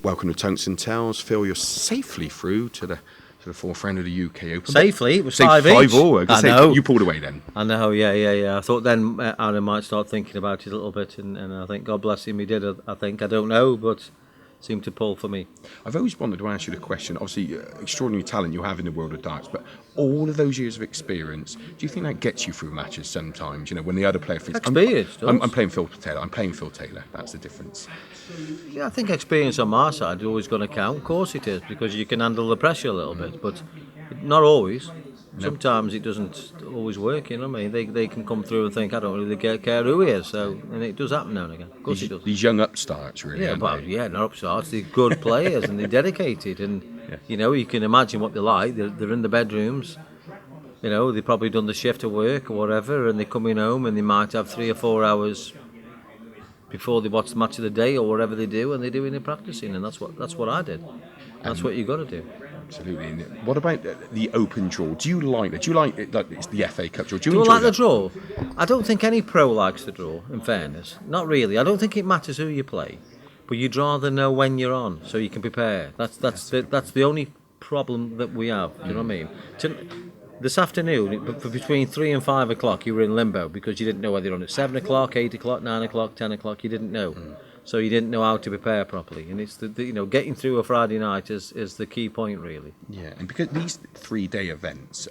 Welcome to Tungsten Tales. Phil, you're safely through to the forefront of the UK Open. Safely? It was 5 each. 5-all. I know. You pulled away then. I know, yeah. I thought then Aaron might start thinking about it a little bit, and I think, God bless him, he did, I think. I don't know, but seemed to pull for me. I've always wanted to ask you the question, obviously, extraordinary talent you have in the world of darts, but all of those years of experience, do you think that gets you through matches sometimes? You know, when the other player thinks, I'm playing Phil Taylor, that's the difference. Yeah, I think experience on my side is always going to count. Of course it is, because you can handle the pressure a little bit, but not always. Sometimes it doesn't always work, you know what I mean? They can come through and think, I don't really care who he is, and it does happen now and again. Of course it does. These young upstarts, really, not upstarts, they're good players and they're dedicated, and you know, you can imagine what they're like. They're in the bedrooms, you know, they've probably done the shift of work or whatever, and they're coming home and they might have 3 or 4 hours before they watch the match of the day or whatever they do, and they're doing their practicing, and that's what I did. That's what you've got to do. Absolutely. What about the Open draw? Do you like it? Do you like it? Like it's the FA Cup draw? Do I like the draw? I don't think any pro likes the draw, in fairness. Not really. I don't think it matters who you play, but you'd rather know when you're on so you can prepare. That's the only problem that we have. Do you know what I mean? This afternoon, between 3 and 5 o'clock, you were in limbo because you didn't know whether you're on at 7 o'clock, 8 o'clock, 9 o'clock, 10 o'clock. You didn't know. So you didn't know how to prepare properly, and it's getting through a Friday night is the key point, really. Yeah, and because these 3-day events,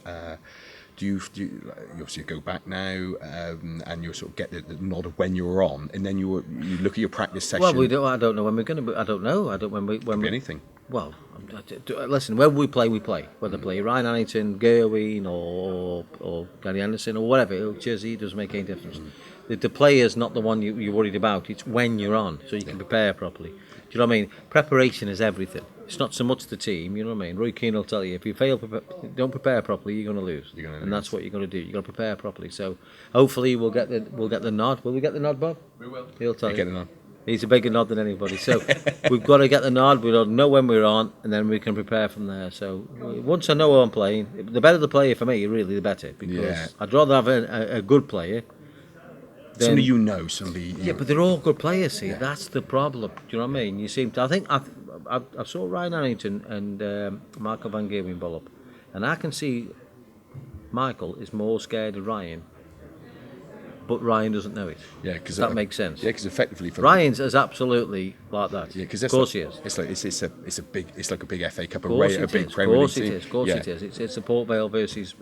do you obviously go back now, and you sort of get the nod of when you're on, and then you look at your practice session. Well, I don't know when we're going to. I don't know. When we anything. Well, listen. When we play, whether play Ryan Annington, Gerwin, or Gary Anderson, or whatever. It doesn't make any difference. The player's not the one you're worried about. It's when you're on, so you can prepare properly. Do you know what I mean? Preparation is everything. It's not so much the team. You know what I mean? Roy Keane will tell you, if you don't prepare properly, you're going to lose. That's what you're going to do. You're going to prepare properly. So hopefully we'll get the nod. Will we get the nod, Bob? We will. He'll tell you. Get the nod. He's a bigger nod than anybody. So we've got to get the nod. We'll know when we're on, and then we can prepare from there. So once I know who I'm playing, the better the player for me, really, the better. Because I'd rather have a good player. Somebody you know, somebody. Yeah, but they're all good players. See, that's the problem. Do you know what I mean? You seem to. I think I saw Ryan Annington and Michael Van Gerwen ball up, and I can see Michael is more scared of Ryan, but Ryan doesn't know it. Yeah, because that makes sense. Yeah, because effectively for Ryan's is absolutely like that. Yeah, because of course he is. It's like a big FA Cup, a big Premier League team. Of course it is. It's a Port Vale versus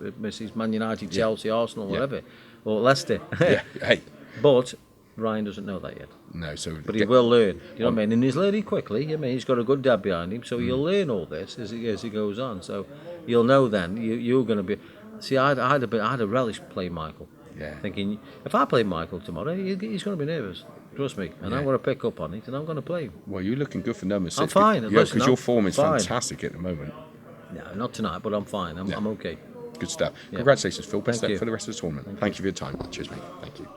Man United, Chelsea, Arsenal, whatever, or Leicester. Yeah, hey. But Ryan doesn't know that yet. No, but he will learn. You know what I mean? And he's learning quickly. I mean, he's got a good dad behind him, so he'll learn all this as he goes on. So you'll know then. You're going to be. See, I had a relish playing Michael. Yeah. Thinking if I play Michael tomorrow, he's going to be nervous. Trust me. And I'm going to pick up on it, and I'm going to play him. Well, you're looking good for number 6. I'm fine. Yeah, because your form is fantastic at the moment. No, not tonight, but I'm fine. I'm okay. Good stuff. Congratulations, Phil. Best luck for the rest of the tournament. Thank you for your time. Cheers, mate. Thank you.